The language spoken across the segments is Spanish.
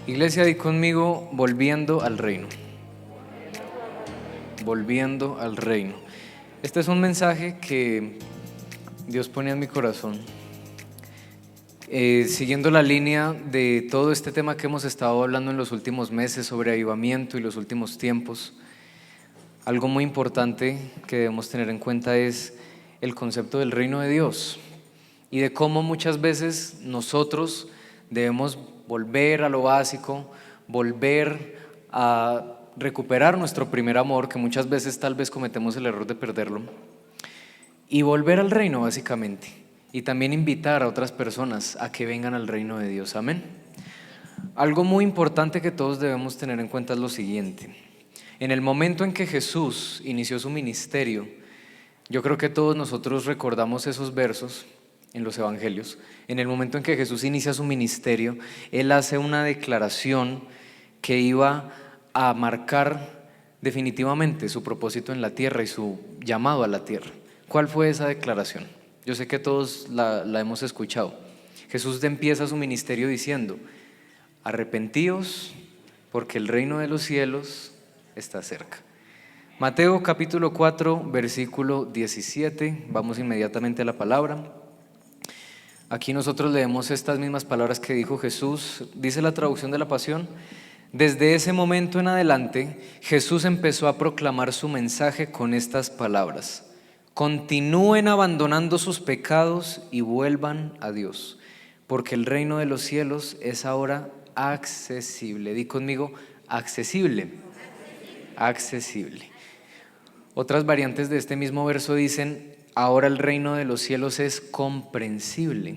Iglesia, di conmigo, volviendo al reino. Volviendo al reino. Este es un mensaje que Dios pone en mi corazón. Siguiendo la línea de todo este tema que hemos estado hablando en los últimos meses sobre avivamiento y los últimos tiempos, algo muy importante que debemos tener en cuenta es el concepto del reino de Dios y de cómo muchas veces nosotros debemos volver a lo básico, volver a recuperar nuestro primer amor, que muchas veces tal vez cometemos el error de perderlo, y volver al reino básicamente, y también invitar a otras personas a que vengan al reino de Dios. Amén. Algo muy importante que todos debemos tener en cuenta es lo siguiente: en el momento en que Jesús inició su ministerio, yo creo que todos nosotros recordamos esos versos en los evangelios. En el momento en que Jesús inicia su ministerio, Él hace una declaración que iba a marcar definitivamente su propósito en la tierra y su llamado a la tierra. ¿Cuál fue esa declaración? Yo sé que todos la hemos escuchado. Jesús empieza su ministerio diciendo: arrepentíos porque el reino de los cielos está cerca. Mateo capítulo 4, versículo 17, vamos inmediatamente a la palabra. Aquí nosotros leemos estas mismas palabras que dijo Jesús. Dice la traducción de la Pasión: desde ese momento en adelante, Jesús empezó a proclamar su mensaje con estas palabras: continúen abandonando sus pecados y vuelvan a Dios, porque el reino de los cielos es ahora accesible. Di conmigo, accesible. Accesible. Otras variantes de este mismo verso dicen: ahora el reino de los cielos es comprensible.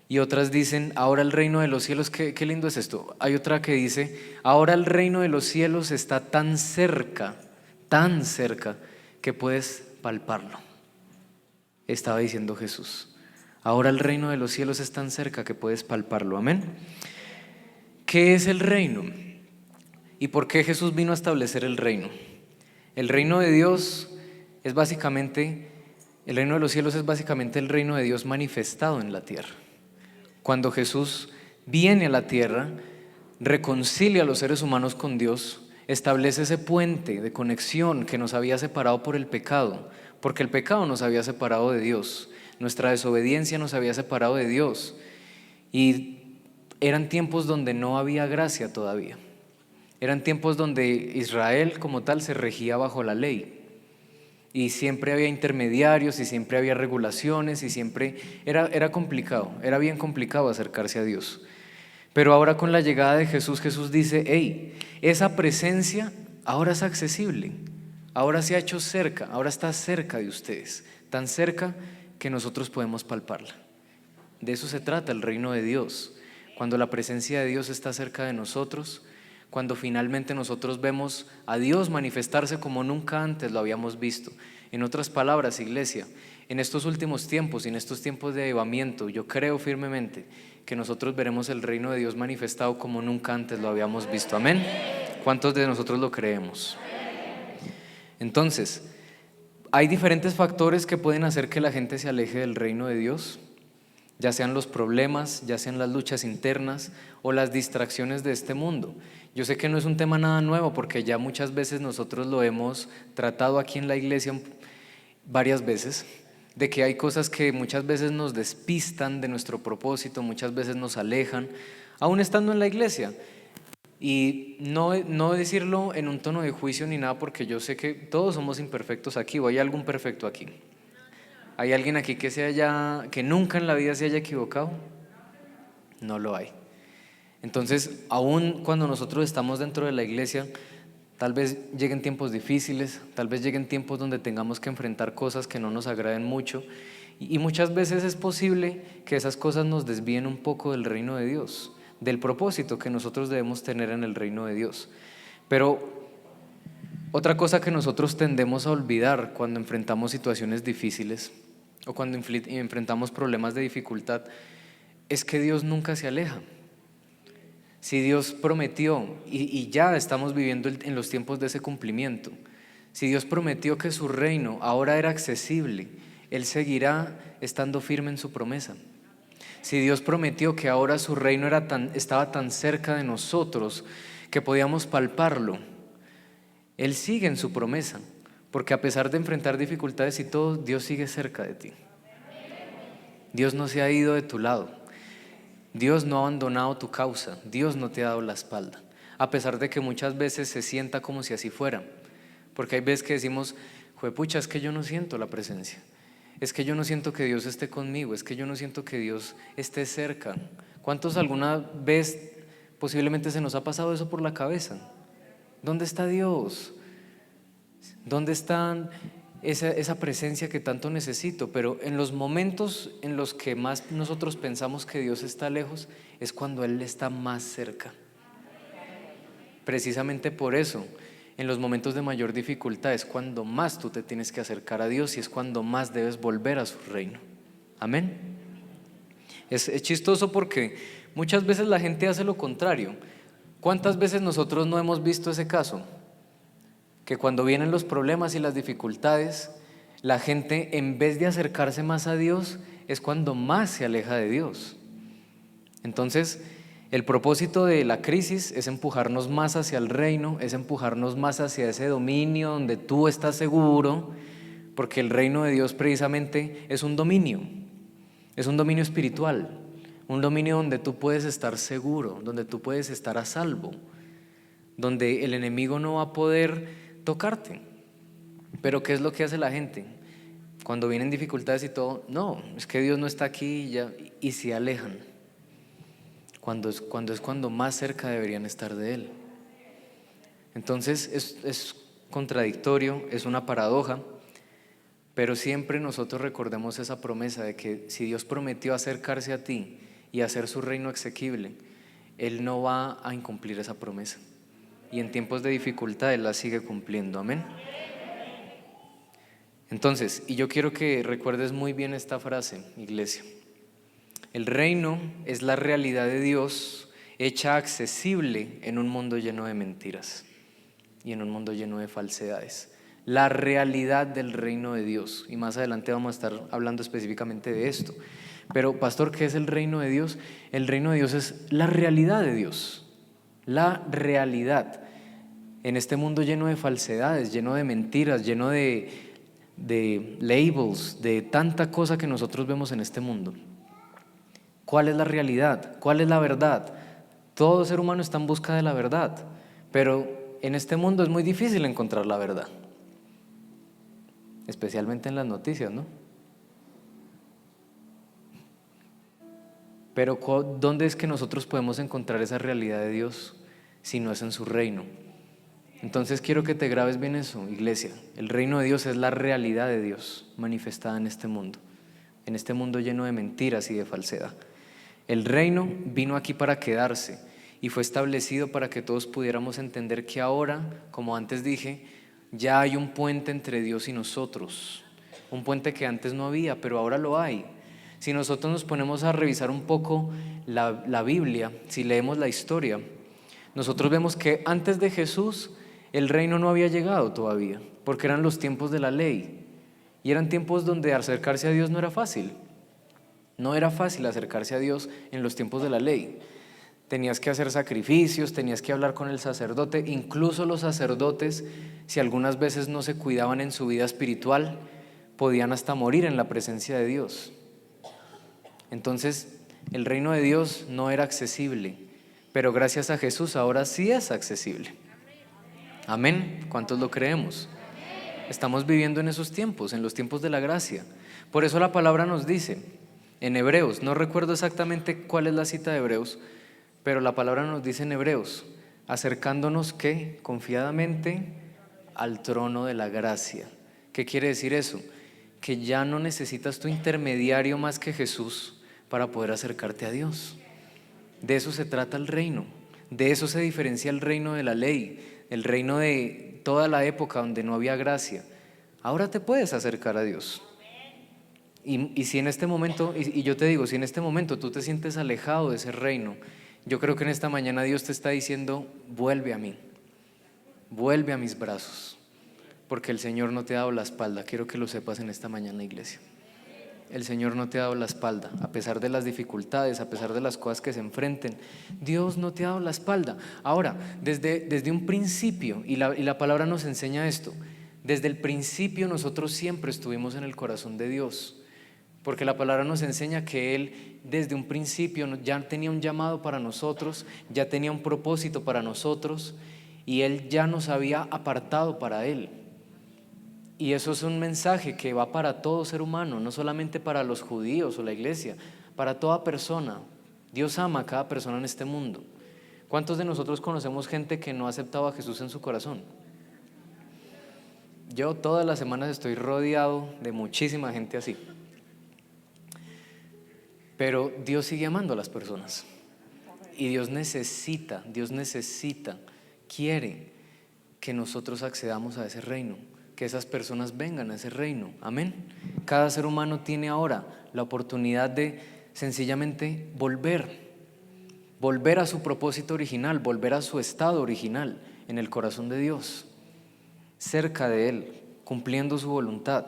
Y otras dicen: ahora el reino de los cielos, qué lindo es esto. Hay otra que dice: ahora el reino de los cielos está tan cerca que puedes palparlo. Estaba diciendo Jesús: ahora el reino de los cielos es tan cerca que puedes palparlo. Amén. ¿Qué es el reino? ¿Y por qué Jesús vino a establecer el reino? El reino de Dios es básicamente, el reino de los cielos es básicamente el reino de Dios manifestado en la tierra. Cuando Jesús viene a la tierra, reconcilia a los seres humanos con Dios, establece ese puente de conexión que nos había separado por el pecado, porque el pecado nos había separado de Dios, nuestra desobediencia nos había separado de Dios, y eran tiempos donde no había gracia todavía. Eran tiempos donde Israel como tal se regía bajo la ley y siempre había intermediarios y siempre había regulaciones y siempre era complicado, era bien complicado acercarse a Dios. Pero ahora con la llegada de Jesús, Jesús dice: hey, esa presencia ahora es accesible, ahora se ha hecho cerca, ahora está cerca de ustedes, tan cerca que nosotros podemos palparla. De eso se trata el reino de Dios, cuando la presencia de Dios está cerca de nosotros, cuando finalmente nosotros vemos a Dios manifestarse como nunca antes lo habíamos visto. En otras palabras, iglesia, en estos últimos tiempos y en estos tiempos de avivamiento, yo creo firmemente que nosotros veremos el reino de Dios manifestado como nunca antes lo habíamos visto. Amén. ¿Cuántos de nosotros lo creemos? Entonces, hay diferentes factores que pueden hacer que la gente se aleje del reino de Dios, ya sean los problemas, ya sean las luchas internas o las distracciones de este mundo. Yo sé que no es un tema nada nuevo, porque ya muchas veces nosotros lo hemos tratado aquí en la iglesia varias veces, de que hay cosas que muchas veces nos despistan de nuestro propósito, muchas veces nos alejan, aún estando en la iglesia. Y no decirlo en un tono de juicio ni nada, porque yo sé que todos somos imperfectos aquí, o hay algún perfecto aquí. ¿Hay alguien aquí que nunca en la vida se haya equivocado? No lo hay. Entonces, aún cuando nosotros estamos dentro de la iglesia, tal vez lleguen tiempos difíciles, tal vez lleguen tiempos donde tengamos que enfrentar cosas que no nos agraden mucho, y muchas veces es posible que esas cosas nos desvíen un poco del reino de Dios, del propósito que nosotros debemos tener en el reino de Dios. Pero otra cosa que nosotros tendemos a olvidar cuando enfrentamos situaciones difíciles o cuando enfrentamos problemas de dificultad es que Dios nunca se aleja. Si Dios prometió, y ya estamos viviendo en los tiempos de ese cumplimiento, si Dios prometió que su reino ahora era accesible, Él seguirá estando firme en su promesa. Si Dios prometió que ahora su reino estaba tan cerca de nosotros que podíamos palparlo, Él sigue en su promesa, porque a pesar de enfrentar dificultades y todo, Dios sigue cerca de ti. Dios no se ha ido de tu lado. Dios no ha abandonado tu causa. Dios no te ha dado la espalda, a pesar de que muchas veces se sienta como si así fuera. Porque hay veces que decimos, juepucha, es que yo no siento la presencia. Es que yo no siento que Dios esté conmigo. Es que yo no siento que Dios esté cerca. ¿Cuántos alguna vez posiblemente se nos ha pasado eso por la cabeza? ¿Dónde está Dios? ¿Dónde está esa presencia que tanto necesito? Pero en los momentos en los que más nosotros pensamos que Dios está lejos, es cuando Él está más cerca. Precisamente por eso, en los momentos de mayor dificultad es cuando más tú te tienes que acercar a Dios y es cuando más debes volver a su reino. Amén. Es chistoso porque muchas veces la gente hace lo contrario. ¿Cuántas veces nosotros no hemos visto ese caso? Que cuando vienen los problemas y las dificultades, la gente, en vez de acercarse más a Dios, es cuando más se aleja de Dios. Entonces, el propósito de la crisis es empujarnos más hacia el reino, es empujarnos más hacia ese dominio donde tú estás seguro, porque el reino de Dios precisamente es un dominio espiritual, un dominio donde tú puedes estar seguro, donde tú puedes estar a salvo, donde el enemigo no va a poder tocarte. Pero ¿qué es lo que hace la gente? Cuando vienen dificultades y todo, no, es que Dios no está aquí y se alejan. Cuando más cerca deberían estar de Él. Entonces es contradictorio, es una paradoja, pero siempre nosotros recordemos esa promesa de que si Dios prometió acercarse a ti y hacer su reino exequible, Él no va a incumplir esa promesa. Y en tiempos de dificultad Él la sigue cumpliendo. Amén. Entonces, y yo quiero que recuerdes muy bien esta frase, iglesia. El reino es la realidad de Dios hecha accesible en un mundo lleno de mentiras y en un mundo lleno de falsedades. La realidad del reino de Dios. Y más adelante vamos a estar hablando específicamente de esto. Pero, pastor, ¿qué es el reino de Dios? El reino de Dios es la realidad de Dios. La realidad. En este mundo lleno de falsedades, lleno de mentiras, lleno de labels, de tanta cosa que nosotros vemos en este mundo. ¿Cuál es la realidad? ¿Cuál es la verdad? Todo ser humano está en busca de la verdad, pero en este mundo es muy difícil encontrar la verdad, especialmente en las noticias, ¿no? Pero ¿dónde es que nosotros podemos encontrar esa realidad de Dios si no es en su reino? Entonces quiero que te grabes bien eso, iglesia. El reino de Dios es la realidad de Dios manifestada en este mundo lleno de mentiras y de falsedad. El reino vino aquí para quedarse y fue establecido para que todos pudiéramos entender que ahora, como antes dije, ya hay un puente entre Dios y nosotros, un puente que antes no había, pero ahora lo hay. Si nosotros nos ponemos a revisar un poco la Biblia, si leemos la historia, nosotros vemos que antes de Jesús el reino no había llegado todavía, porque eran los tiempos de la ley y eran tiempos donde acercarse a Dios no era fácil. No era fácil acercarse a Dios en los tiempos de la ley. Tenías que hacer sacrificios, tenías que hablar con el sacerdote. Incluso los sacerdotes, si algunas veces no se cuidaban en su vida espiritual, podían hasta morir en la presencia de Dios. Entonces, el reino de Dios no era accesible, pero gracias a Jesús ahora sí es accesible. Amén. ¿Cuántos lo creemos? Estamos viviendo en esos tiempos, en los tiempos de la gracia. Por eso la palabra nos dice en Hebreos, no recuerdo exactamente cuál es la cita de Hebreos, pero la palabra nos dice en Hebreos, acercándonos ¿qué? Confiadamente al trono de la gracia. ¿Qué quiere decir eso? Que ya no necesitas tu intermediario más que Jesús para poder acercarte a Dios. De eso se trata el reino, de eso se diferencia el reino de la ley, el reino de toda la época donde no había gracia. Ahora te puedes acercar a Dios. Y si en este momento, y yo te digo, si en este momento tú te sientes alejado de ese reino, yo creo que en esta mañana Dios te está diciendo, vuelve a mí, vuelve a mis brazos, porque el Señor no te ha dado la espalda. Quiero que lo sepas en esta mañana, iglesia. el Señor no te ha dado la espalda, a pesar de las dificultades, a pesar de las cosas que se enfrenten. Dios no te ha dado la espalda. Ahora, desde un principio, y la palabra nos enseña esto, desde el principio nosotros siempre estuvimos en el corazón de Dios, porque la palabra nos enseña que Él desde un principio ya tenía un llamado para nosotros, ya tenía un propósito para nosotros, y Él ya nos había apartado para Él. Y eso es un mensaje que va para todo ser humano, no solamente para los judíos o la iglesia, para toda persona. Dios ama a cada persona en este mundo. ¿Cuántos de nosotros conocemos gente que no ha aceptado a Jesús en su corazón? Yo todas las semanas estoy rodeado de muchísima gente así. Pero Dios sigue amando a las personas. Y Dios necesita, quiere que nosotros accedamos a ese reino, que esas personas vengan a ese reino. Amén. Cada ser humano tiene ahora la oportunidad de sencillamente volver a su propósito original, volver a su estado original en el corazón de Dios, cerca de Él, cumpliendo su voluntad.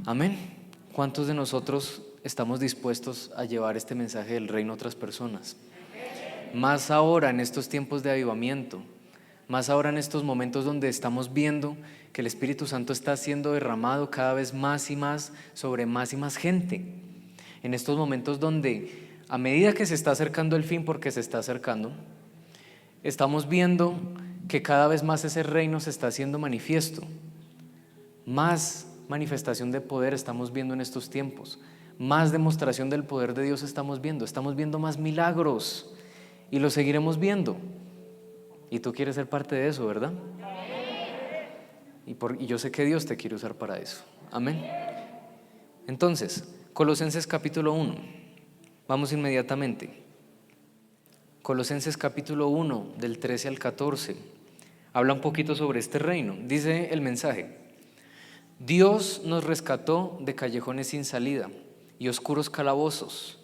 Amén. ¿Cuántos de nosotros estamos dispuestos a llevar este mensaje del reino a otras personas? Más ahora en estos tiempos de avivamiento, más ahora en estos momentos donde estamos viendo que el Espíritu Santo está siendo derramado cada vez más y más sobre más y más gente. En estos momentos donde a medida que se está acercando el fin, porque se está acercando, estamos viendo que cada vez más ese reino se está haciendo manifiesto. Más manifestación de poder estamos viendo en estos tiempos. Más demostración del poder de Dios estamos viendo más milagros y lo seguiremos viendo. Y tú quieres ser parte de eso, ¿verdad? Y yo sé que Dios te quiere usar para eso. Amén. Entonces, Colosenses capítulo 1. Vamos inmediatamente. Colosenses capítulo 1, del 13 al 14. Habla un poquito sobre este reino. Dice el mensaje: Dios nos rescató de callejones sin salida y oscuros calabozos.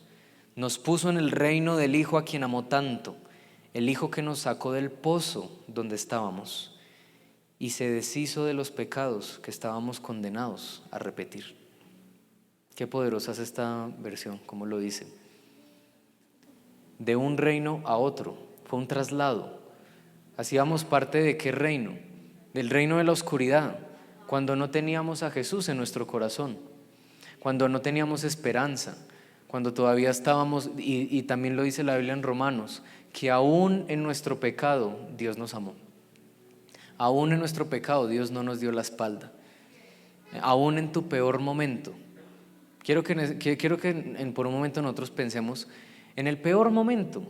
Nos puso en el reino del Hijo a quien amó tanto, el Hijo que nos sacó del pozo donde estábamos y se deshizo de los pecados que estábamos condenados a repetir. Qué poderosa es esta versión, como lo dice. De un reino a otro, fue un traslado. Hacíamos parte de qué reino, del reino de la oscuridad, cuando no teníamos a Jesús en nuestro corazón, cuando no teníamos esperanza, cuando todavía estábamos, y también lo dice la Biblia en Romanos, que aún en nuestro pecado Dios nos amó. Aún en nuestro pecado Dios no nos dio la espalda. Aún en tu peor momento. Quiero que por un momento nosotros pensemos en el peor momento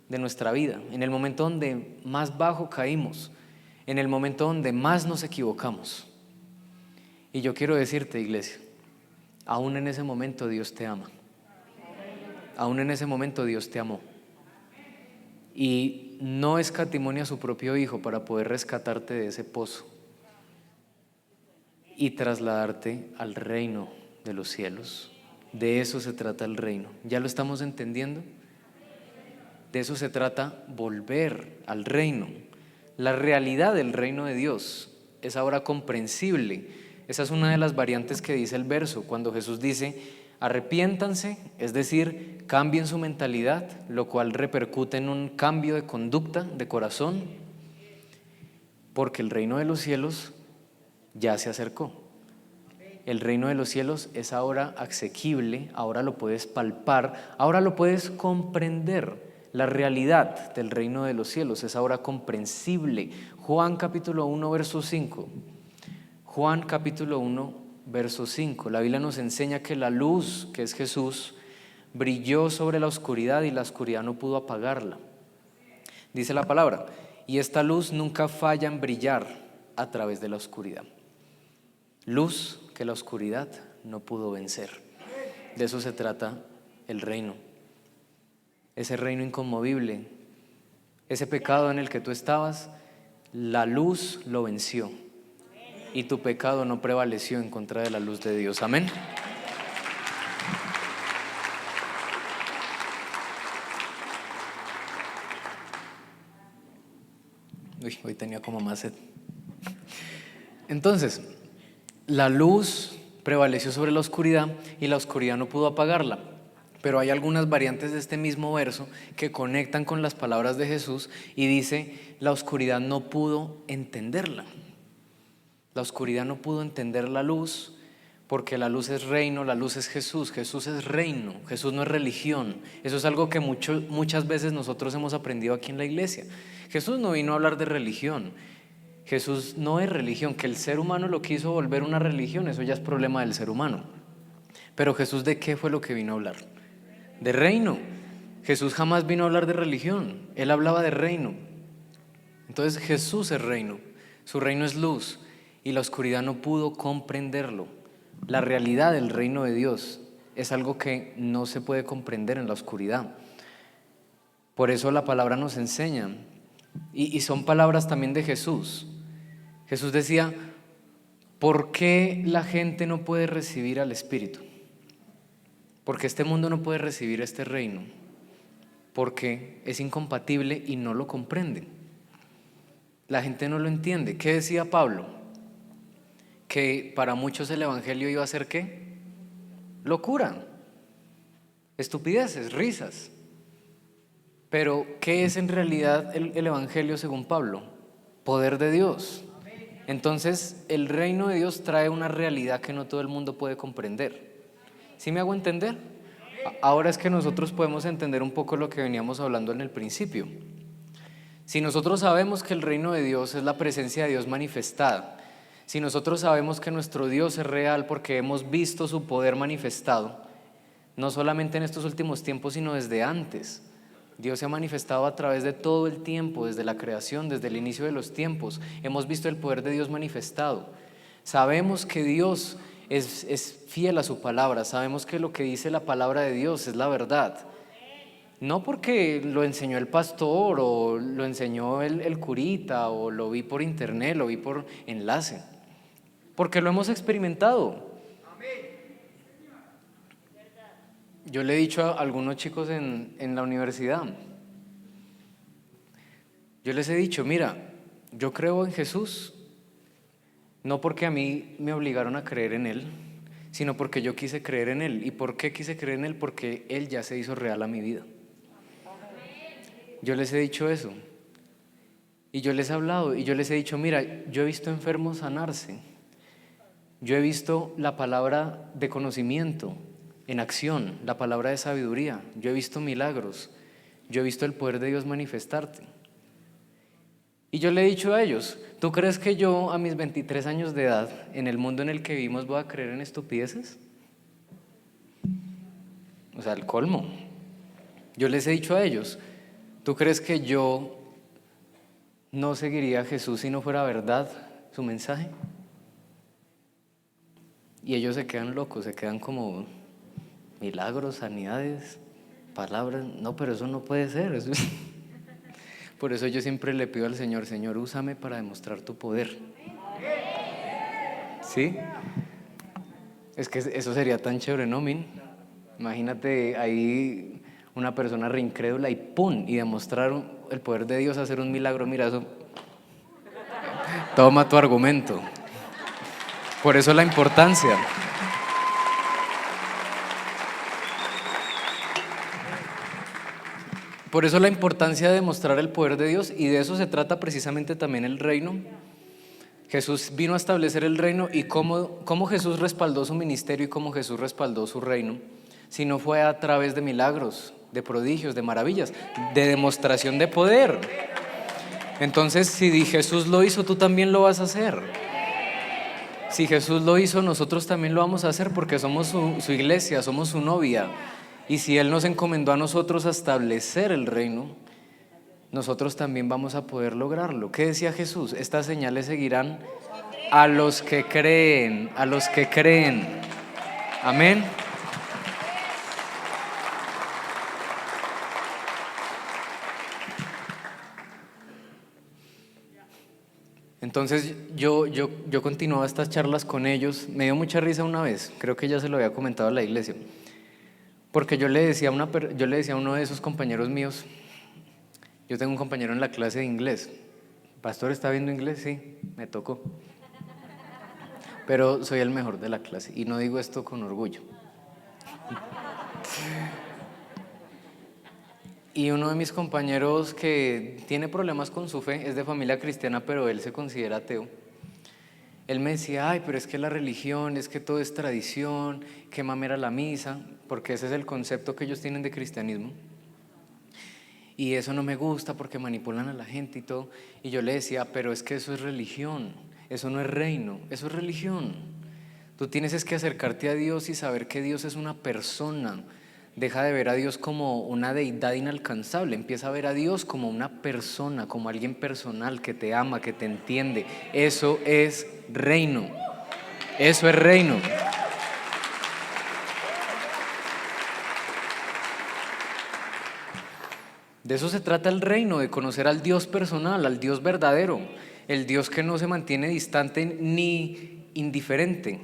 de nuestra vida, en el momento donde más bajo caímos, en el momento donde más nos equivocamos. Y yo quiero decirte, iglesia, aún en ese momento Dios te ama. Aún en ese momento Dios te amó. Y no escatimó a su propio Hijo para poder rescatarte de ese pozo y trasladarte al reino de los cielos. De eso se trata el reino. ¿Ya lo estamos entendiendo? De eso se trata, volver al reino. La realidad del reino de Dios es ahora comprensible. Esa es una de las variantes que dice el verso, cuando Jesús dice: arrepiéntanse, es decir, cambien su mentalidad, lo cual repercute en un cambio de conducta, de corazón, porque el reino de los cielos ya se acercó. El reino de los cielos es ahora asequible, ahora lo puedes palpar, ahora lo puedes comprender. La realidad del reino de los cielos es ahora comprensible. Juan capítulo 1, verso 5. Juan capítulo 1, verso 5. La Biblia nos enseña que la luz, que es Jesús, brilló sobre la oscuridad y la oscuridad no pudo apagarla. Dice la palabra: y esta luz nunca falla en brillar a través de la oscuridad. Luz que la oscuridad no pudo vencer. De eso se trata el reino. Ese reino inconmovible, ese pecado en el que tú estabas, la luz lo venció y tu pecado no prevaleció en contra de la luz de Dios. Amén. Uy, hoy tenía como más sed. Entonces, la luz prevaleció sobre la oscuridad y la oscuridad no pudo apagarla. Pero hay algunas variantes de este mismo verso que conectan con las palabras de Jesús y dice, la oscuridad no pudo entenderla. La oscuridad no pudo entender la luz, porque la luz es reino, la luz es Jesús, Jesús es reino, Jesús no es religión. Eso es algo que muchas veces nosotros hemos aprendido aquí en la iglesia. Jesús no vino a hablar de religión, Jesús no es religión, que el ser humano lo quiso volver una religión, eso ya es problema del ser humano. Pero Jesús, ¿de qué fue lo que vino a hablar? De reino. Jesús jamás vino a hablar de religión, Él hablaba de reino. Entonces Jesús es reino, su reino es luz y la oscuridad no pudo comprenderlo. La realidad del reino de Dios es algo que no se puede comprender en la oscuridad. Por eso la palabra nos enseña, y son palabras también de Jesús. Jesús decía, ¿por qué la gente no puede recibir al Espíritu? Porque este mundo no puede recibir este reino, porque es incompatible y no lo comprende. La gente no lo entiende. ¿Qué decía Pablo? Que para muchos el evangelio iba a ser ¿qué? Locura, estupideces, risas. Pero ¿qué es en realidad el evangelio según Pablo? Poder de Dios. Entonces el reino de Dios trae una realidad que no todo el mundo puede comprender. ¿Sí me hago entender? Ahora es que nosotros podemos entender un poco lo que veníamos hablando en el principio. Si nosotros sabemos que el reino de Dios es la presencia de Dios manifestada, si nosotros sabemos que nuestro Dios es real porque hemos visto su poder manifestado, no solamente en estos últimos tiempos, sino desde antes. Dios se ha manifestado a través de todo el tiempo, desde la creación, desde el inicio de los tiempos. Hemos visto el poder de Dios manifestado. Sabemos que Dios es fiel a su palabra, sabemos que lo que dice la palabra de Dios es la verdad. No porque lo enseñó el pastor o lo enseñó el curita o lo vi por internet, lo vi por enlace, porque lo hemos experimentado. Yo le he dicho a algunos chicos en la universidad, yo les he dicho, mira, yo creo en Jesús, no porque a mí me obligaron a creer en Él, sino porque yo quise creer en Él. ¿Y por qué quise creer en Él? Porque Él ya se hizo real a mi vida. Yo les he dicho eso. Y yo les he hablado y yo les he dicho, mira, yo he visto enfermos sanarse. Yo he visto la palabra de conocimiento en acción, la palabra de sabiduría. Yo he visto milagros. Yo he visto el poder de Dios manifestarte. Y yo le he dicho a ellos, ¿tú crees que yo a mis 23 años de edad, en el mundo en el que vivimos, voy a creer en estupideces? O sea, el colmo. Yo les he dicho a ellos, ¿tú crees que yo no seguiría a Jesús si no fuera verdad su mensaje? Y ellos se quedan locos, se quedan como milagros, sanidades, palabras. No, pero eso no puede ser. Eso es... Por eso yo siempre le pido al Señor, Señor, úsame para demostrar tu poder. ¿Sí? Es que eso sería tan chévere, ¿no, Min? Imagínate ahí una persona reincrédula y ¡pum! Y demostrar el poder de Dios, hacer un milagro. Mira, eso toma tu argumento. Por eso la importancia. Por eso la importancia de demostrar el poder de Dios, y de eso se trata precisamente también el reino. Jesús vino a establecer el reino, y cómo Jesús respaldó su ministerio y cómo Jesús respaldó su reino, si no fue a través de milagros, de prodigios, de maravillas, de demostración de poder. Entonces, si Jesús lo hizo, tú también lo vas a hacer. Si Jesús lo hizo, nosotros también lo vamos a hacer, porque somos su iglesia, somos su novia. Y si Él nos encomendó a nosotros a establecer el reino, nosotros también vamos a poder lograrlo. ¿Qué decía Jesús? Estas señales seguirán a los que creen, a los que creen. Amén. Entonces yo continuaba estas charlas con ellos. Me dio mucha risa una vez, creo que ya se lo había comentado a la iglesia, porque yo le decía a uno de esos compañeros míos, yo tengo un compañero en la clase de inglés. ¿Pastor está viendo inglés? Sí, me tocó. pero soy el mejor de la clase y no digo esto con orgullo. Y uno de mis compañeros que tiene problemas con su fe, es de familia cristiana, pero él se considera ateo. Él me decía, ay, pero es que la religión, es que todo es tradición, que mamera la misa, porque ese es el concepto que ellos tienen de cristianismo. Y eso no me gusta porque manipulan a la gente y todo. Y yo le decía, pero es que eso es religión, eso no es reino, eso es religión. Tú tienes es que acercarte a Dios y saber que Dios es una persona. Deja de ver a Dios como una deidad inalcanzable, empieza a ver a Dios como una persona, como alguien personal que te ama, que te entiende. Eso es reino, eso es reino. De eso se trata el reino, de conocer al Dios personal, al Dios verdadero, el Dios que no se mantiene distante ni indiferente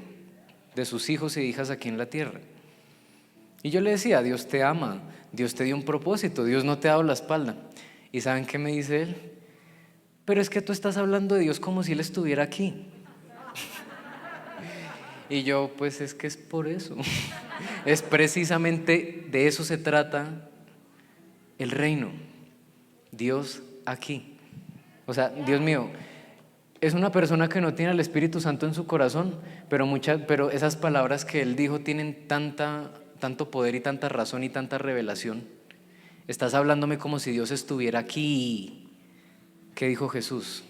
de sus hijos e hijas aquí en la tierra. Y yo le decía, Dios te ama, Dios te dio un propósito, Dios no te ha dado la espalda. ¿Y saben qué me dice él? Pero es que tú estás hablando de Dios como si Él estuviera aquí. Y yo, pues es que es por eso. Es precisamente de eso se trata el reino. Dios aquí. O sea, Dios mío, es una persona que no tiene al Espíritu Santo en su corazón, pero esas palabras que Él dijo tienen tanto poder y tanta razón y tanta revelación. Estás hablándome como si Dios estuviera aquí. ¿Qué dijo Jesús?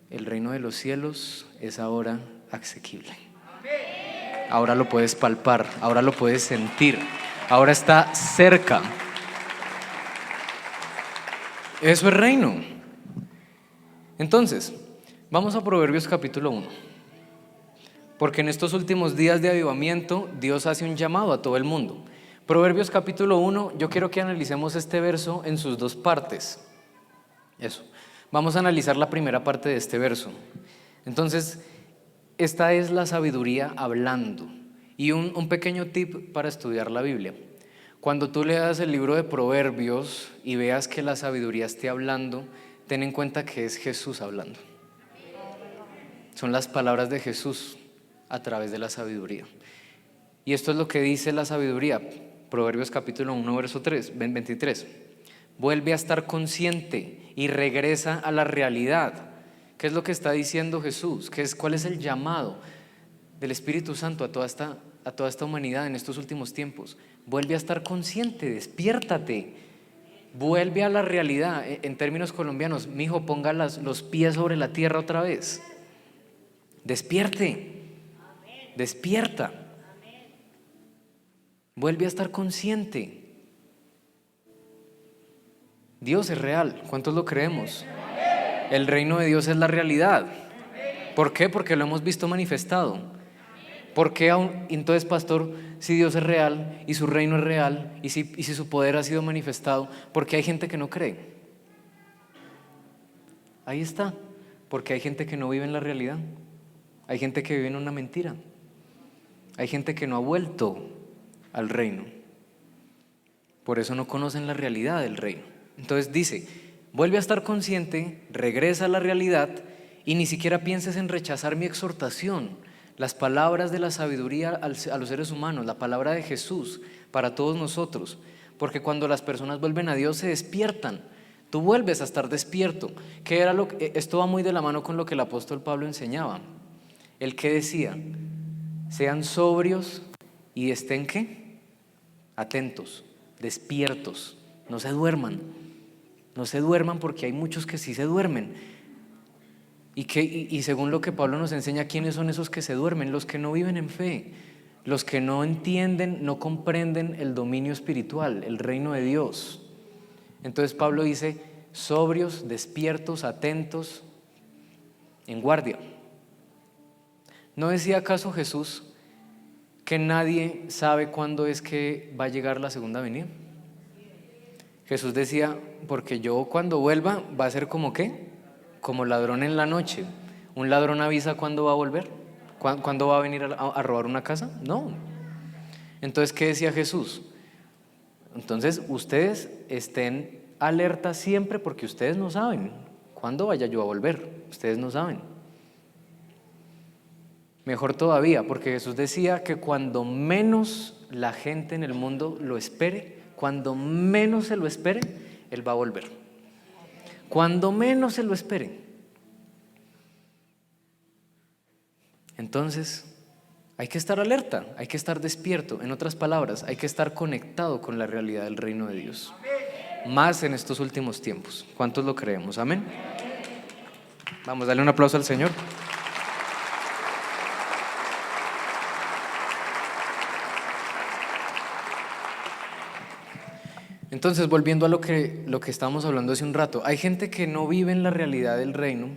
El reino de los cielos es ahora asequible. Ahora lo puedes palpar, ahora lo puedes sentir, ahora está cerca. Eso es reino. Entonces, vamos a Proverbios capítulo 1. Porque en estos últimos días de avivamiento, Dios hace un llamado a todo el mundo. Proverbios capítulo 1, yo quiero que analicemos este verso en sus dos partes. Eso. Vamos a analizar la primera parte de este verso. Entonces, esta es la sabiduría hablando. Y un pequeño tip para estudiar la Biblia. Cuando tú leas el libro de Proverbios y veas que la sabiduría esté hablando, ten en cuenta que es Jesús hablando. Son las palabras de Jesús a través de la sabiduría. Y esto es lo que dice la sabiduría. Proverbios capítulo 1, verso 23. Vuelve a estar consciente y regresa a la realidad. ¿Qué es lo que está diciendo Jesús? ¿Cuál es el llamado del Espíritu Santo a toda esta humanidad en estos últimos tiempos? Vuelve a estar consciente, despiértate, vuelve a la realidad. En términos colombianos, mijo, ponga los pies sobre la tierra otra vez. Despierte, despierta, vuelve a estar consciente. Dios es real, ¿cuántos lo creemos? El reino de Dios es la realidad. ¿Por qué? Porque lo hemos visto manifestado. ¿Por qué entonces, pastor, si Dios es real y su reino es real y si su poder ha sido manifestado, por qué hay gente que no cree? Ahí está, porque hay gente que no vive en la realidad. Hay gente que vive en una mentira. Hay gente que no ha vuelto al reino. Por eso no conocen la realidad del reino. Entonces dice, vuelve a estar consciente, regresa a la realidad y ni siquiera pienses en rechazar mi exhortación. Las palabras de la sabiduría a los seres humanos, la palabra de Jesús para todos nosotros. Porque cuando las personas vuelven a Dios se despiertan. Tú vuelves a estar despierto. Esto va muy de la mano con lo que el apóstol Pablo enseñaba. El que decía, sean sobrios y estén ¿qué? Atentos, despiertos, no se duerman. No se duerman porque hay muchos que sí se duermen. Y según lo que Pablo nos enseña, ¿quiénes son esos que se duermen? Los que no viven en fe, los que no entienden, no comprenden el dominio espiritual, el reino de Dios. Entonces Pablo dice, sobrios, despiertos, atentos, en guardia. ¿No decía acaso Jesús que nadie sabe cuándo es que va a llegar la segunda venida? Jesús decía, porque yo cuando vuelva va a ser como ¿qué? Como ladrón en la noche. ¿Un ladrón avisa cuándo va a volver? ¿Cuándo va a venir a robar una casa? No. Entonces, ¿qué decía Jesús? Entonces, ustedes estén alerta siempre porque ustedes no saben cuándo vaya yo a volver. Ustedes no saben. Mejor todavía, porque Jesús decía que cuando menos la gente en el mundo lo espere, cuando menos se lo espere, Él va a volver. Cuando menos se lo espere. Entonces, hay que estar alerta, hay que estar despierto. En otras palabras, hay que estar conectado con la realidad del reino de Dios. Más en estos últimos tiempos. ¿Cuántos lo creemos? Amén. Vamos, dale un aplauso al Señor. Entonces, volviendo a lo que estábamos hablando hace un rato, hay gente que no vive en la realidad del reino,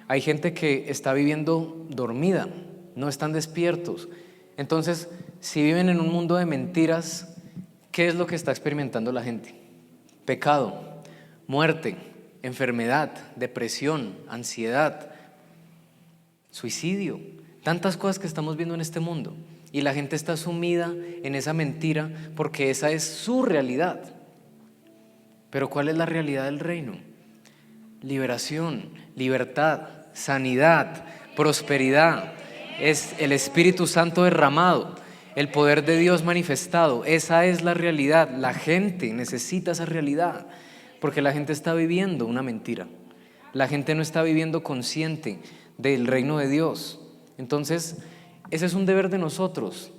hay gente que está viviendo dormida, no están despiertos. Entonces, si viven en un mundo de mentiras, ¿qué es lo que está experimentando la gente? Pecado, muerte, enfermedad, depresión, ansiedad, suicidio, tantas cosas que estamos viendo en este mundo. Y la gente está sumida en esa mentira porque esa es su realidad. Pero ¿cuál es la realidad del reino? Liberación, libertad, sanidad, prosperidad. Es el Espíritu Santo derramado, el poder de Dios manifestado. Esa es la realidad. La gente necesita esa realidad porque la gente está viviendo una mentira. La gente no está viviendo consciente del reino de Dios. Entonces, ese es un deber de nosotros,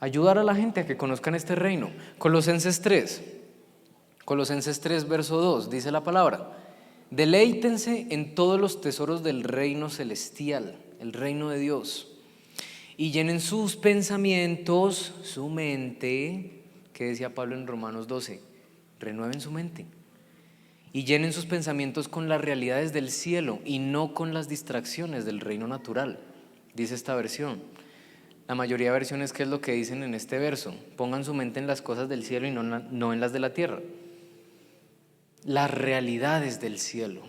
ayudar a la gente a que conozcan este reino. Colosenses 3, verso 2, dice la palabra: deleítense en todos los tesoros del reino celestial, el reino de Dios, y llenen sus pensamientos, su mente, que decía Pablo en Romanos 12, renueven su mente, y llenen sus pensamientos con las realidades del cielo y no con las distracciones del reino natural, dice esta versión. La mayoría de versiones, ¿qué es lo que dicen en este verso? Pongan su mente en las cosas del cielo y no en las de la tierra. Las realidades del cielo,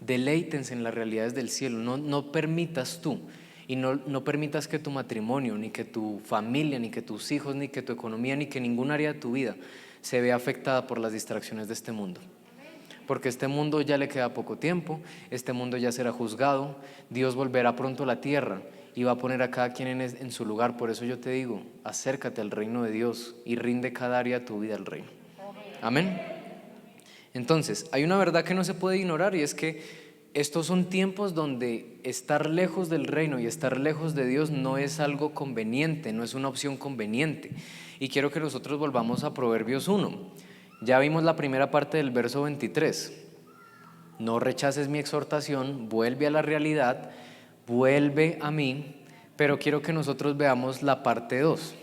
deleítense en las realidades del cielo. No permitas tú y no permitas que tu matrimonio, ni que tu familia, ni que tus hijos, ni que tu economía, ni que ningún área de tu vida se vea afectada por las distracciones de este mundo. Porque este mundo ya le queda poco tiempo, este mundo ya será juzgado, Dios volverá pronto a la tierra y va a poner a cada quien en su lugar. Por eso yo te digo, acércate al reino de Dios y rinde cada área de tu vida al reino. Amén. Entonces, hay una verdad que no se puede ignorar, y es que estos son tiempos donde estar lejos del reino y estar lejos de Dios no es algo conveniente, no es una opción conveniente. Y quiero que nosotros volvamos a Proverbios 1. Ya vimos la primera parte del verso 23. No rechaces mi exhortación, vuelve a la realidad, vuelve a mí, pero quiero que nosotros veamos la parte 2,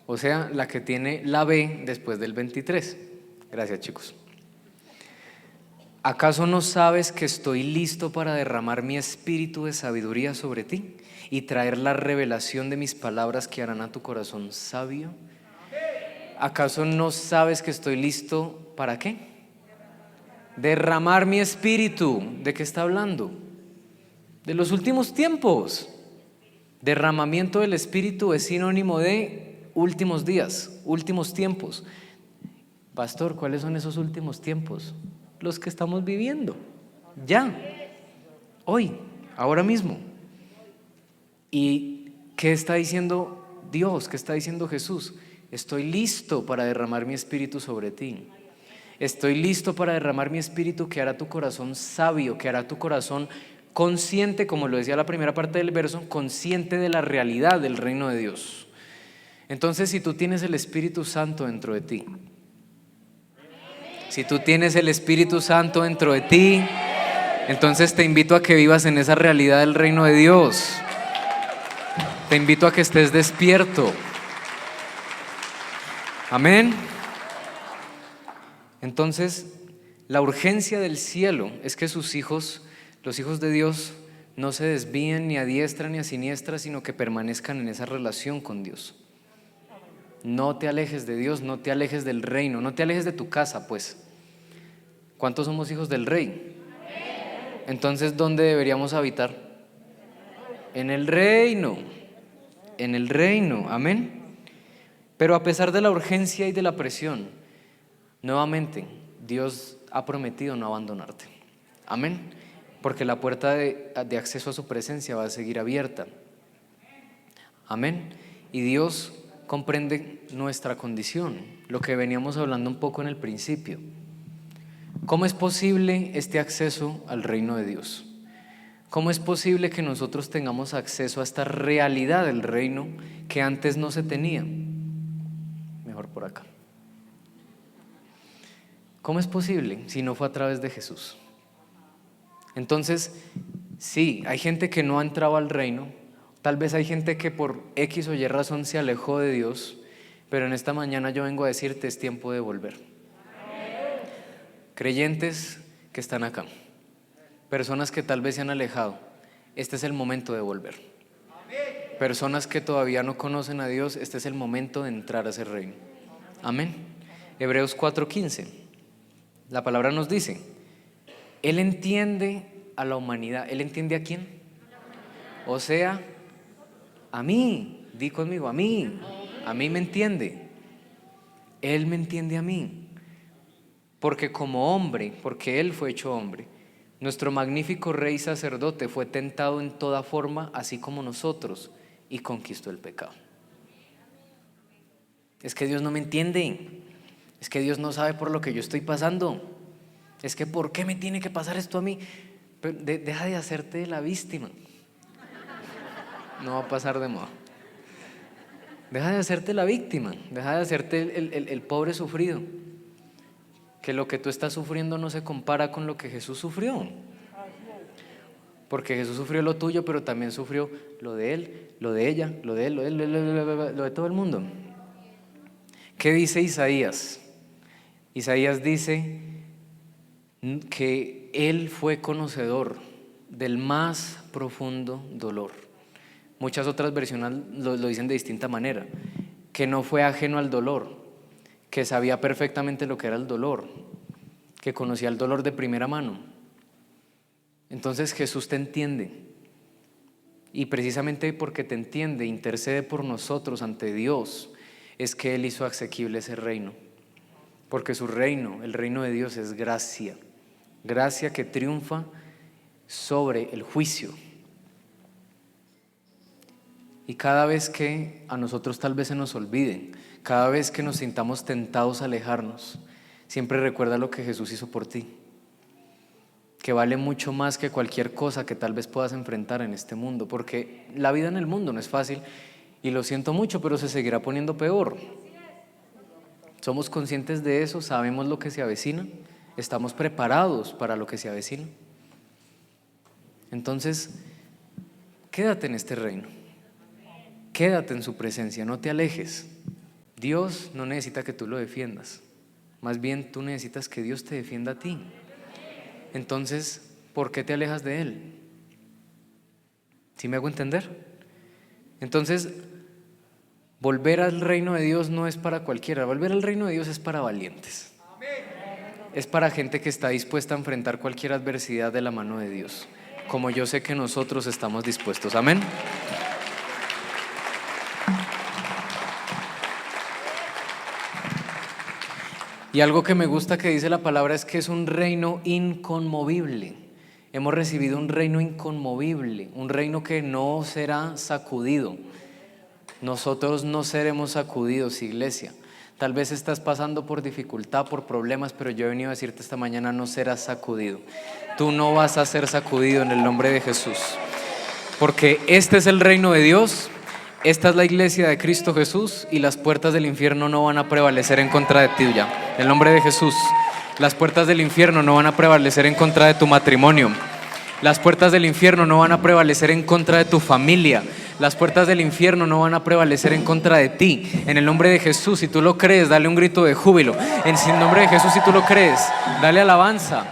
o sea, la que tiene la B después del 23. Gracias, chicos. ¿Acaso no sabes que estoy listo para derramar mi espíritu de sabiduría sobre ti y traer la revelación de mis palabras que harán a tu corazón sabio? ¿Acaso no sabes que estoy listo para qué? Derramar mi espíritu. ¿De qué está hablando? De los últimos tiempos. Derramamiento del espíritu es sinónimo de últimos días, últimos tiempos. Pastor, ¿cuáles son esos últimos tiempos? Los que estamos viviendo, ya, hoy, ahora mismo. ¿Y qué está diciendo Dios? ¿Qué está diciendo Jesús? Estoy listo para derramar mi espíritu sobre ti. Estoy listo para derramar mi espíritu que hará tu corazón sabio, que hará tu corazón consciente, como lo decía la primera parte del verso, consciente de la realidad del reino de Dios. Entonces, si tú tienes el Espíritu Santo dentro de ti, si tú tienes el Espíritu Santo dentro de ti, entonces te invito a que vivas en esa realidad del reino de Dios. Te invito a que estés despierto. Amén. Entonces, la urgencia del cielo es que sus hijos, los hijos de Dios, no se desvíen ni a diestra ni a siniestra, sino que permanezcan en esa relación con Dios. No te alejes de Dios, no te alejes del reino, no te alejes de tu casa, pues. ¿Cuántos somos hijos del Rey? Entonces, ¿dónde deberíamos habitar? En el reino, amén. Pero a pesar de la urgencia y de la presión, nuevamente, Dios ha prometido no abandonarte, amén. Porque la puerta de acceso a su presencia va a seguir abierta. Amén. Y Dios comprende nuestra condición, lo que veníamos hablando un poco en el principio. ¿Cómo es posible este acceso al reino de Dios? ¿Cómo es posible que nosotros tengamos acceso a esta realidad del reino que antes no se tenía? Mejor por acá. ¿Cómo es posible si no fue a través de Jesús? Entonces, sí, hay gente que no ha entrado al reino, tal vez hay gente que por X o Y razón se alejó de Dios, pero en esta mañana yo vengo a decirte, es tiempo de volver. Creyentes que están acá, personas que tal vez se han alejado, este es el momento de volver. Personas que todavía no conocen a Dios, este es el momento de entrar a ese reino. Amén. Hebreos 4:15, la palabra nos dice, Él entiende a la humanidad. ¿Él entiende a quién? O sea, a mí, di conmigo, a mí me entiende. Él me entiende a mí. Porque como hombre, porque Él fue hecho hombre, nuestro magnífico Rey sacerdote fue tentado en toda forma, así como nosotros, y conquistó el pecado. Es que Dios no me entiende. Es que Dios no sabe por lo que yo estoy pasando. Es que ¿por qué me tiene que pasar esto a mí? Pero deja de hacerte la víctima. No va a pasar de moda. Deja de hacerte la víctima. Deja de hacerte el pobre sufrido. Que lo que tú estás sufriendo no se compara con lo que Jesús sufrió. Porque Jesús sufrió lo tuyo, pero también sufrió lo de él, lo de ella, lo de él, lo de todo el mundo. ¿Qué dice Isaías? Isaías dice que Él fue conocedor del más profundo dolor. Muchas otras versiones lo dicen de distinta manera, que no fue ajeno al dolor, que sabía perfectamente lo que era el dolor, que conocía el dolor de primera mano. Entonces Jesús te entiende, y precisamente porque te entiende, intercede por nosotros ante Dios, es que Él hizo asequible ese reino, porque su reino, el reino de Dios, es gracia. Gracia que triunfa sobre el juicio. Y cada vez que a nosotros tal vez se nos olvide, cada vez que nos sintamos tentados a alejarnos, siempre recuerda lo que Jesús hizo por ti, que vale mucho más que cualquier cosa que tal vez puedas enfrentar en este mundo, porque la vida en el mundo no es fácil y lo siento mucho, pero se seguirá poniendo peor. Somos conscientes de eso, sabemos lo que se avecina. Estamos preparados para lo que se avecina. Entonces, quédate en este reino. Quédate en su presencia, no te alejes. Dios no necesita que tú lo defiendas. Más bien tú necesitas que Dios te defienda a ti. Entonces, ¿por qué te alejas de Él? ¿Sí me hago entender? Entonces, volver al reino de Dios no es para cualquiera. Volver al reino de Dios es para valientes. Es para gente que está dispuesta a enfrentar cualquier adversidad de la mano de Dios, como yo sé que nosotros estamos dispuestos. Amén. Y algo que me gusta que dice la palabra es que es un reino inconmovible. Hemos recibido un reino inconmovible, un reino que no será sacudido. Nosotros no seremos sacudidos, iglesia. Tal vez estás pasando por dificultad, por problemas, pero yo he venido a decirte esta mañana, no serás sacudido. Tú no vas a ser sacudido en el nombre de Jesús. Porque este es el reino de Dios, esta es la iglesia de Cristo Jesús y las puertas del infierno no van a prevalecer en contra de ti ya. En el nombre de Jesús, las puertas del infierno no van a prevalecer en contra de tu matrimonio. Las puertas del infierno no van a prevalecer en contra de tu familia. Las puertas del infierno no van a prevalecer en contra de ti. En el nombre de Jesús, si tú lo crees, dale un grito de júbilo. En el nombre de Jesús, si tú lo crees, dale alabanza.